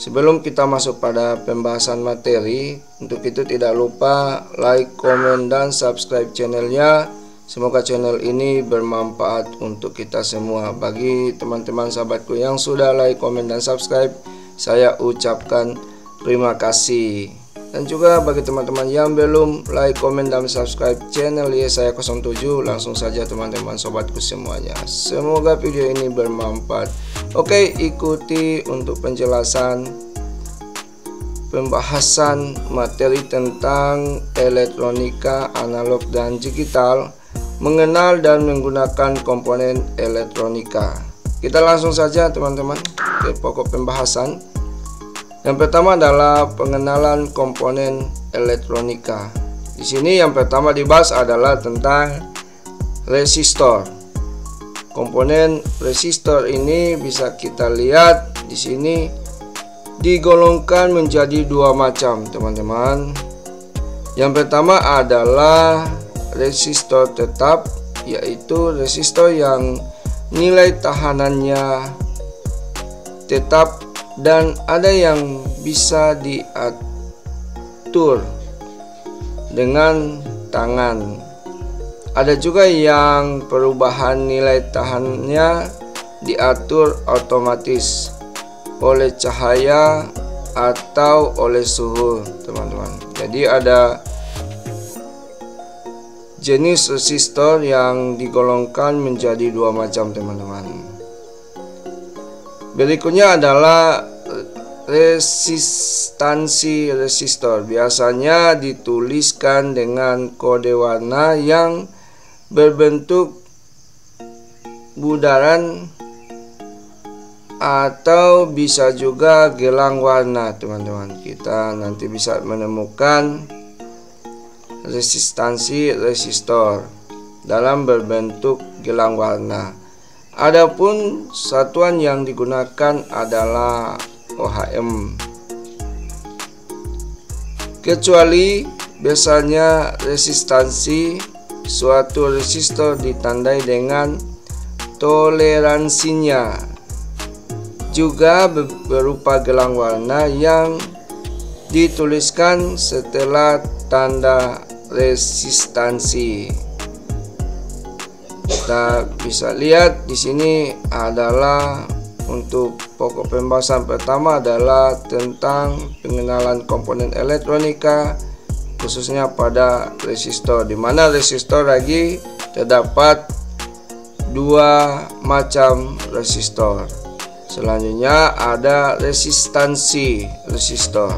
Sebelum kita masuk pada pembahasan materi, untuk itu tidak lupa like, komen, dan subscribe channelnya. Semoga channel ini bermanfaat untuk kita semua. Bagi teman-teman sahabatku yang sudah like, komen, dan subscribe, saya ucapkan terima kasih. Dan juga bagi teman-teman yang belum like, komen, dan subscribe channel Yesaya 07, langsung saja teman-teman sobatku semuanya. Semoga video ini bermanfaat. Oke, ikuti untuk penjelasan pembahasan materi tentang elektronika analog dan digital, mengenal dan menggunakan komponen elektronika. Kita langsung saja teman-teman ke pokok pembahasan. Yang pertama adalah pengenalan komponen elektronika. Di sini yang pertama dibahas adalah tentang resistor. Komponen resistor ini bisa kita lihat di sini digolongkan menjadi dua macam, teman-teman. Yang pertama adalah resistor tetap, yaitu resistor yang nilai tahanannya tetap dan ada yang bisa diatur dengan tangan. Ada juga yang perubahan nilai tahannya diatur otomatis oleh cahaya atau oleh suhu, teman-teman. Jadi ada jenis resistor yang digolongkan menjadi dua macam, teman-teman. Berikutnya adalah resistansi resistor. Biasanya dituliskan dengan kode warna yang berbentuk bundaran atau bisa juga gelang warna, teman-teman. Kita nanti bisa menemukan resistansi resistor dalam berbentuk gelang warna. Adapun satuan yang digunakan adalah ohm. Kecuali biasanya resistansi suatu resistor ditandai dengan toleransinya, juga berupa gelang warna yang dituliskan setelah tanda resistansi. Kita bisa lihat di sini adalah untuk pokok pembahasan pertama adalah tentang pengenalan komponen elektronika, khususnya pada resistor, di mana resistor lagi terdapat dua macam resistor. Selanjutnya ada resistansi resistor.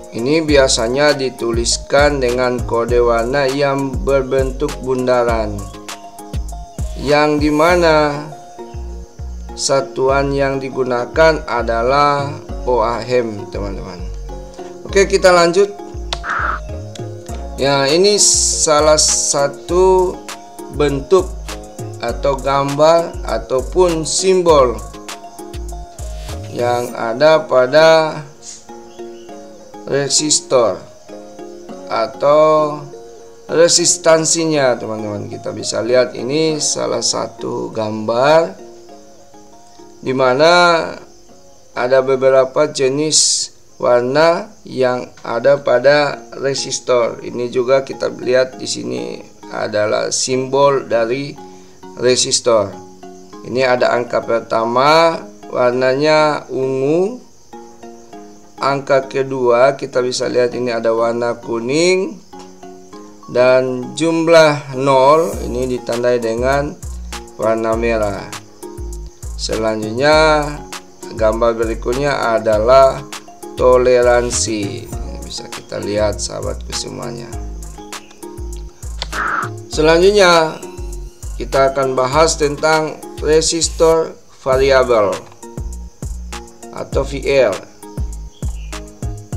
Ini biasanya dituliskan dengan kode warna yang berbentuk bundaran, yang dimana satuan yang digunakan adalah ohm, teman-teman. Oke, kita lanjut. Ya, ini salah satu bentuk atau gambar ataupun simbol yang ada pada resistor atau resistansinya, teman-teman. Kita bisa lihat ini salah satu gambar di mana ada beberapa jenis warna yang ada pada resistor. Ini juga kita lihat di sini adalah simbol dari resistor. Ini ada angka pertama warnanya ungu. Angka kedua kita bisa lihat ini ada warna kuning, dan jumlah 0 ini ditandai dengan warna merah. Selanjutnya gambar berikutnya adalah toleransi. Ini bisa kita lihat sahabatku semuanya. Selanjutnya kita akan bahas tentang resistor variabel atau VL.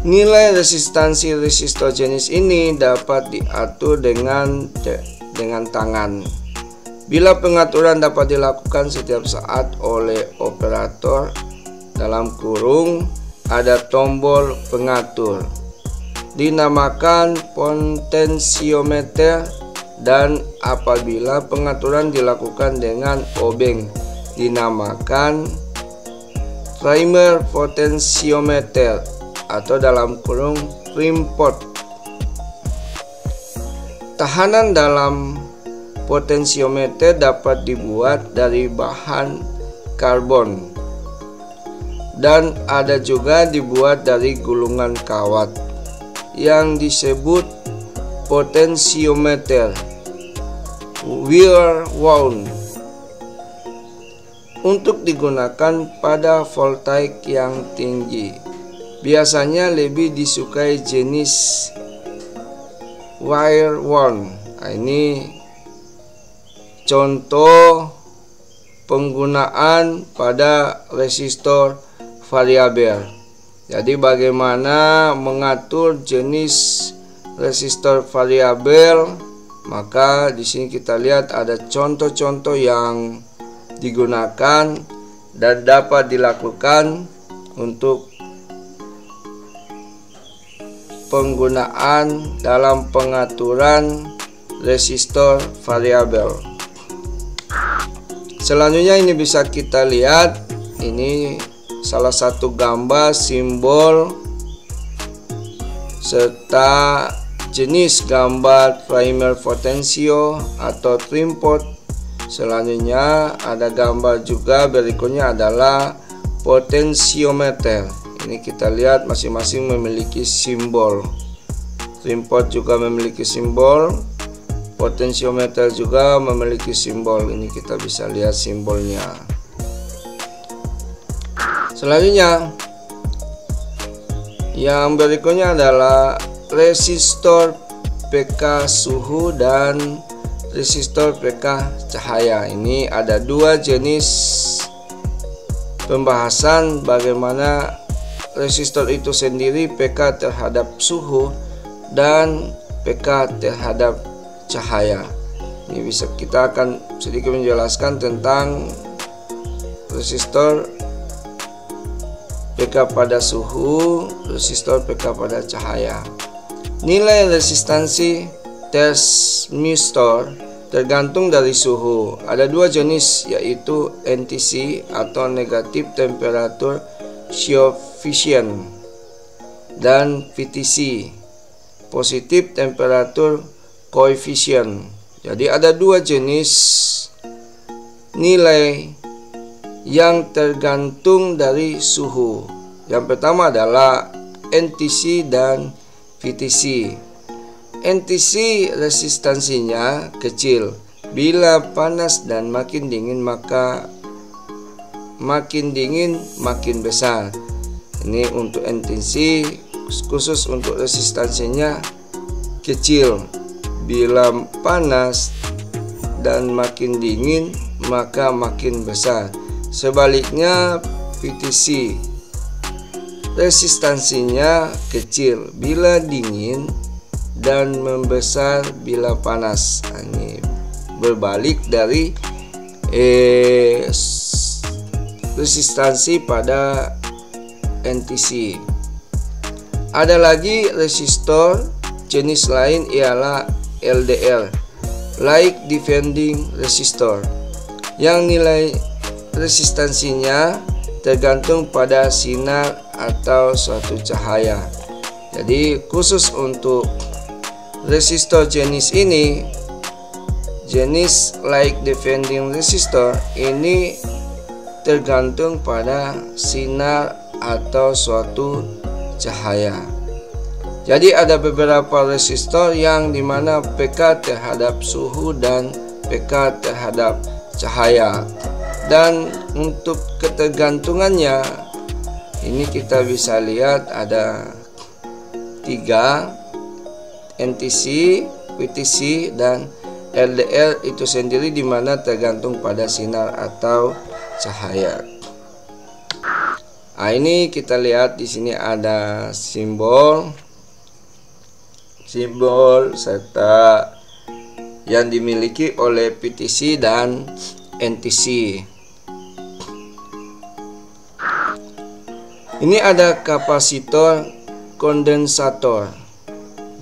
Nilai resistansi resistor jenis ini dapat diatur dengan tangan. Bila pengaturan dapat dilakukan setiap saat oleh operator, dalam kurung ada tombol pengatur, dinamakan potensiometer, dan apabila pengaturan dilakukan dengan obeng dinamakan primer potentiometer atau dalam kurung primpot. Tahanan dalam potentiometer dapat dibuat dari bahan karbon dan ada juga dibuat dari gulungan kawat yang disebut potentiometer wear wound untuk digunakan pada voltaik yang tinggi. Biasanya lebih disukai jenis wire worn. Nah, ini contoh penggunaan pada resistor variabel. Jadi bagaimana mengatur jenis resistor variabel? Maka di sini kita lihat ada contoh-contoh yang digunakan dan dapat dilakukan untuk penggunaan dalam pengaturan resistor variabel. Selanjutnya ini bisa kita lihat, ini salah satu gambar simbol serta jenis gambar primer potensio atau trimpot. Selanjutnya ada gambar juga, berikutnya adalah potentiometer. Ini kita lihat masing-masing memiliki simbol. Trimpot juga memiliki simbol, potentiometer juga memiliki simbol. Ini kita bisa lihat simbolnya. Selanjutnya yang berikutnya adalah resistor PK suhu dan resistor PK cahaya. Ini ada dua jenis pembahasan bagaimana resistor itu sendiri, PK terhadap suhu dan PK terhadap cahaya. Ini bisa kita akan sedikit menjelaskan tentang resistor PK pada suhu, resistor PK pada cahaya. Nilai resistansi transistor tergantung dari suhu. Ada dua jenis, yaitu NTC atau negatif temperature coefficient dan VTC positif temperature coefficient. Jadi ada dua jenis nilai yang tergantung dari suhu. Yang pertama adalah NTC dan VTC. NTC resistansinya kecil. Bila panas dan makin dingin, maka makin dingin makin besar. Ini untuk NTC, khusus untuk resistansinya kecil. Bila panas dan makin dingin, maka makin besar. Sebaliknya VTC, resistansinya kecil bila dingin dan membesar bila panas. Ini berbalik dari resistansi pada NTC. Ada lagi resistor jenis lain, ialah LDR, light defending resistor, yang nilai resistansinya tergantung pada sinar atau suatu cahaya. Jadi khusus untuk resistor jenis ini, jenis light defending resistor ini tergantung pada sinar atau suatu cahaya. Jadi ada beberapa resistor yang dimana PK terhadap suhu dan PK terhadap cahaya. Dan untuk ketergantungannya ini kita bisa lihat ada 3, NTC, VTC, dan LDR itu sendiri dimana tergantung pada sinar atau cahaya. Nah, ini kita lihat di sini ada simbol serta yang dimiliki oleh VTC dan NTC. Ini ada kapasitor kondensator.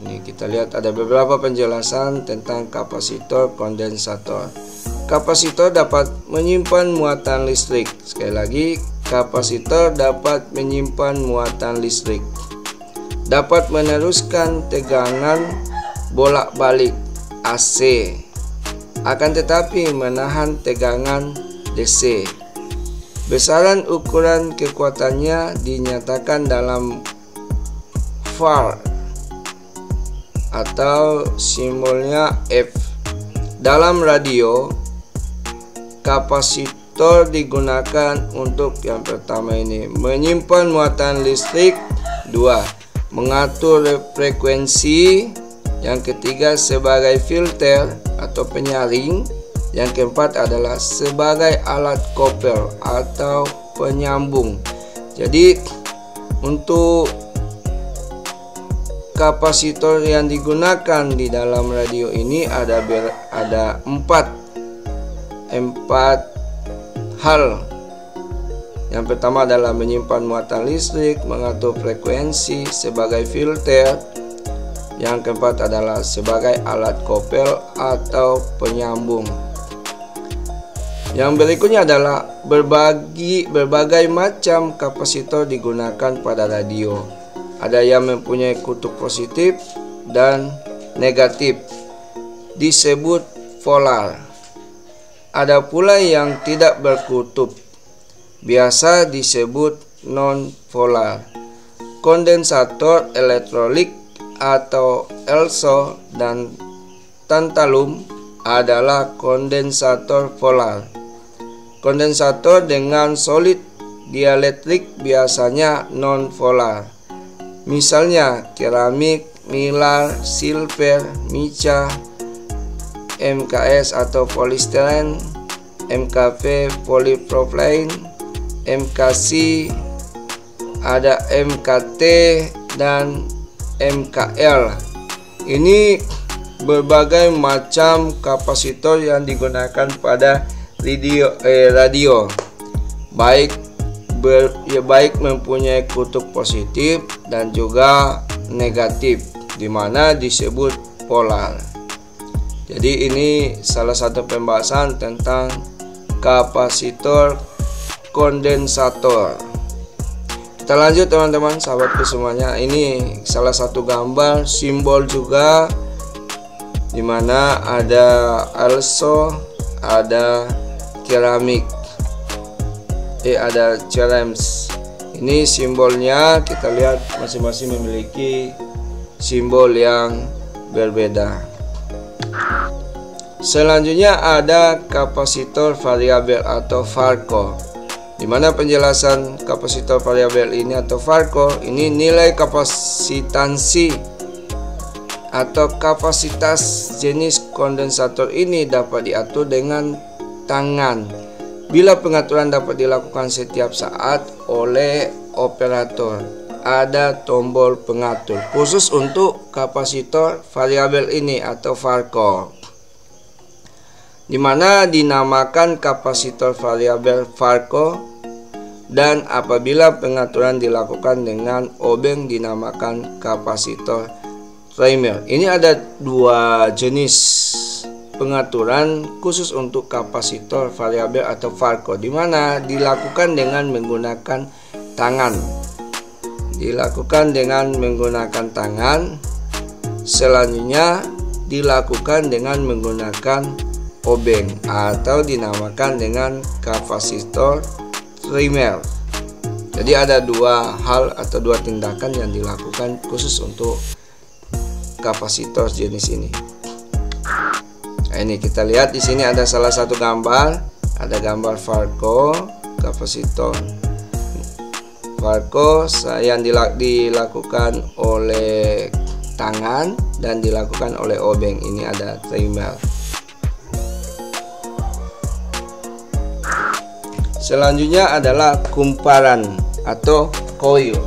Ini kita lihat ada beberapa penjelasan tentang kapasitor kondensator. Kapasitor dapat menyimpan muatan listrik. Sekali lagi, kapasitor dapat menyimpan muatan listrik, dapat meneruskan tegangan bolak-balik AC, akan tetapi menahan tegangan DC. Besaran ukuran kekuatannya dinyatakan dalam var atau simbolnya F. Dalam radio, kapasitor digunakan untuk yang pertama ini menyimpan muatan listrik, 2 mengatur frekuensi, yang ketiga sebagai filter atau penyaring, yang keempat adalah sebagai alat kopel atau penyambung. Jadi untuk kapasitor yang digunakan di dalam radio ini ada empat hal. Yang pertama adalah menyimpan muatan listrik, mengatur frekuensi, sebagai filter. Yang keempat adalah sebagai alat kopel atau penyambung. Yang berikutnya adalah berbagai macam kapasitor digunakan pada radio. Ada yang mempunyai kutub positif dan negatif, disebut polar. Ada pula yang tidak berkutub, biasa disebut non-polar. Kondensator elektrolit atau ELSO dan tantalum adalah kondensator polar. Kondensator dengan solid dielektrik biasanya non-polar. Misalnya keramik, milar, silver, mica, MKS atau polistiren, MKP polypropylene, MKC, ada MKT dan MKL. Ini berbagai macam kapasitor yang digunakan pada radio, baik mempunyai kutub positif dan juga negatif, di mana disebut polar. Jadi ini salah satu pembahasan tentang kapasitor kondensator. Kita lanjut teman-teman, sahabatku semuanya. Ini salah satu gambar simbol juga, di mana ada ELSO, ada keramik, ada cerems. Ini simbolnya, kita lihat masing-masing memiliki simbol yang berbeda. Selanjutnya ada kapasitor variabel atau Farco, di mana penjelasan kapasitor variabel ini atau Farco ini nilai kapasitansi atau kapasitas jenis kondensator ini dapat diatur dengan tangan. Bila pengaturan dapat dilakukan setiap saat oleh operator, ada tombol pengatur khusus untuk kapasitor variabel ini atau Farco, di mana dinamakan kapasitor variabel Farco, dan apabila pengaturan dilakukan dengan obeng dinamakan kapasitor timer. Ini ada dua jenis pengaturan khusus untuk kapasitor variabel atau Farco, di mana dilakukan dengan menggunakan tangan. Selanjutnya dilakukan dengan menggunakan obeng atau dinamakan dengan kapasitor timer. Jadi ada dua hal atau dua tindakan yang dilakukan khusus untuk kapasitor jenis ini. Nah, ini kita lihat di sini ada salah satu gambar, ada gambar Farco, kapasitor Farco yang dilakukan oleh tangan dan dilakukan oleh obeng. Ini ada timer. Selanjutnya adalah kumparan atau coil.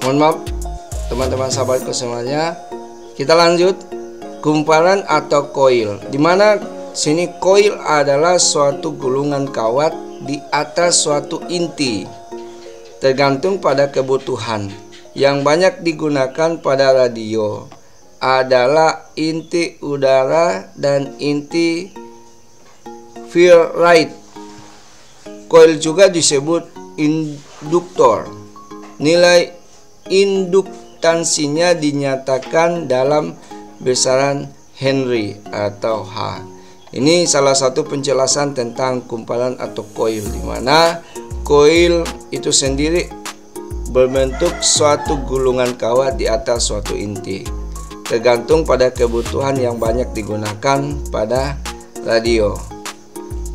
Mohon maaf teman-teman sahabatku semuanya. Kita lanjut kumparan atau koil, dimana sini koil adalah suatu gulungan kawat di atas suatu inti, tergantung pada kebutuhan. Yang banyak digunakan pada radio adalah inti udara dan inti ferrite. Koil juga disebut induktor. Nilai induktansinya dinyatakan dalam besaran Henry atau H. Ini salah satu penjelasan tentang kumparan atau koil, di mana koil itu sendiri berbentuk suatu gulungan kawat di atas suatu inti, tergantung pada kebutuhan yang banyak digunakan pada radio.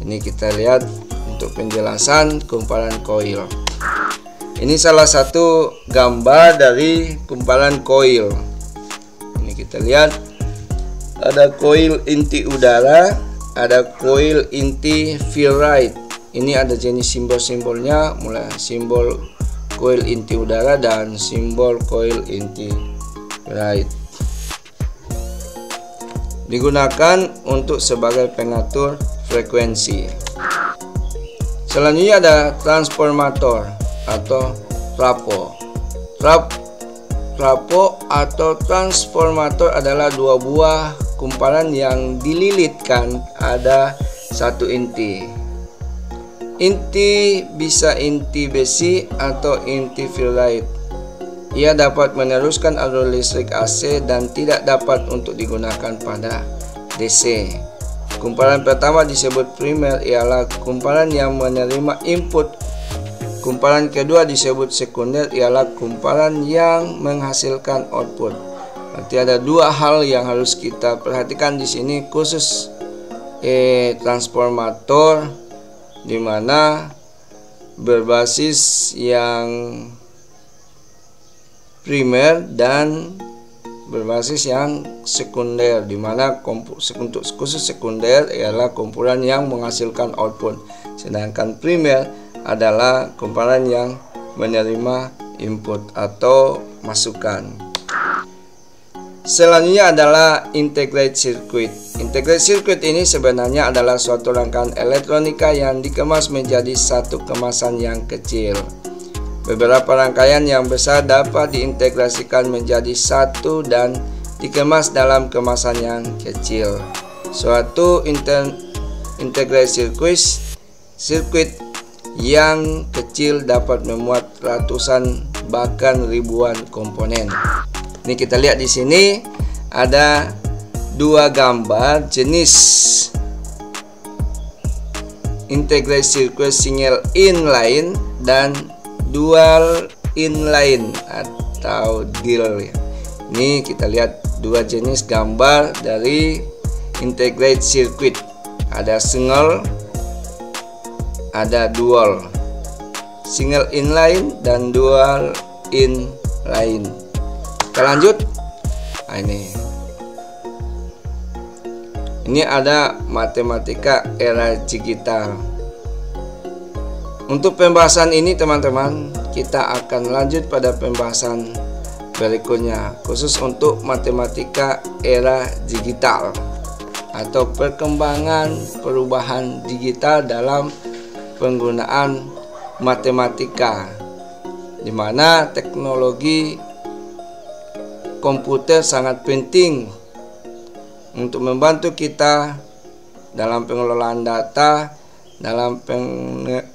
Ini kita lihat untuk penjelasan kumparan koil. Ini salah satu gambar dari kumparan koil. Ini kita lihat ada koil inti udara, ada koil inti ferrite. Ini ada jenis simbol-simbolnya, mulai simbol koil inti udara dan simbol koil inti ferrite. Digunakan untuk sebagai pengatur frekuensi. Selanjutnya ada transformator atau trapo. Trapo atau transformator adalah dua buah kumparan yang dililitkan ada satu inti. Inti bisa inti besi atau inti ferrite. Ia dapat meneruskan arus listrik AC dan tidak dapat untuk digunakan pada DC. Kumparan pertama disebut primer, ialah kumparan yang menerima input. Kumparan kedua disebut sekunder, ialah kumparan yang menghasilkan output. Berarti ada dua hal yang harus kita perhatikan di sini, khusus transformator, di mana berbasis yang primer dan berbasis yang sekunder, di mana untuk khusus sekunder ialah kumparan yang menghasilkan output, sedangkan primer adalah kumparan yang menerima input atau masukan. Selanjutnya adalah integrated circuit. Integrated circuit ini sebenarnya adalah suatu rangkaian elektronika yang dikemas menjadi satu kemasan yang kecil. Beberapa rangkaian yang besar dapat diintegrasikan menjadi satu dan dikemas dalam kemasan yang kecil. Suatu integrated circuit yang kecil dapat memuat ratusan bahkan ribuan komponen. Ini kita lihat di sini ada dua gambar jenis integrated circuit, single inline dan dual inline atau DIL. Ini kita lihat dua jenis gambar dari integrated circuit. Ada single, ada dual, single inline dan dual inline. Kita lanjut. Nah, ini ada matematika era digital. Untuk pembahasan ini teman-teman, kita akan lanjut pada pembahasan berikutnya, khusus untuk matematika era digital atau perkembangan perubahan digital dalam penggunaan matematika, di mana teknologi komputer sangat penting untuk membantu kita dalam pengelolaan data, dalam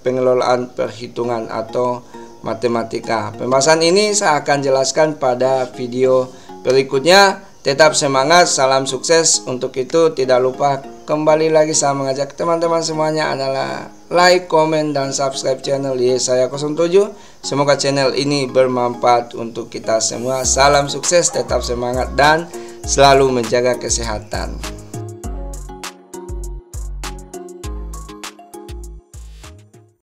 pengelolaan perhitungan atau matematika. Pembahasan ini saya akan jelaskan pada video berikutnya. Tetap semangat, salam sukses. Untuk itu tidak lupa kembali lagi saya mengajak teman-teman semuanya adalah like, komen, dan subscribe channel Yesaya07. Semoga channel ini bermanfaat untuk kita semua. Salam sukses, tetap semangat, dan selalu menjaga kesehatan.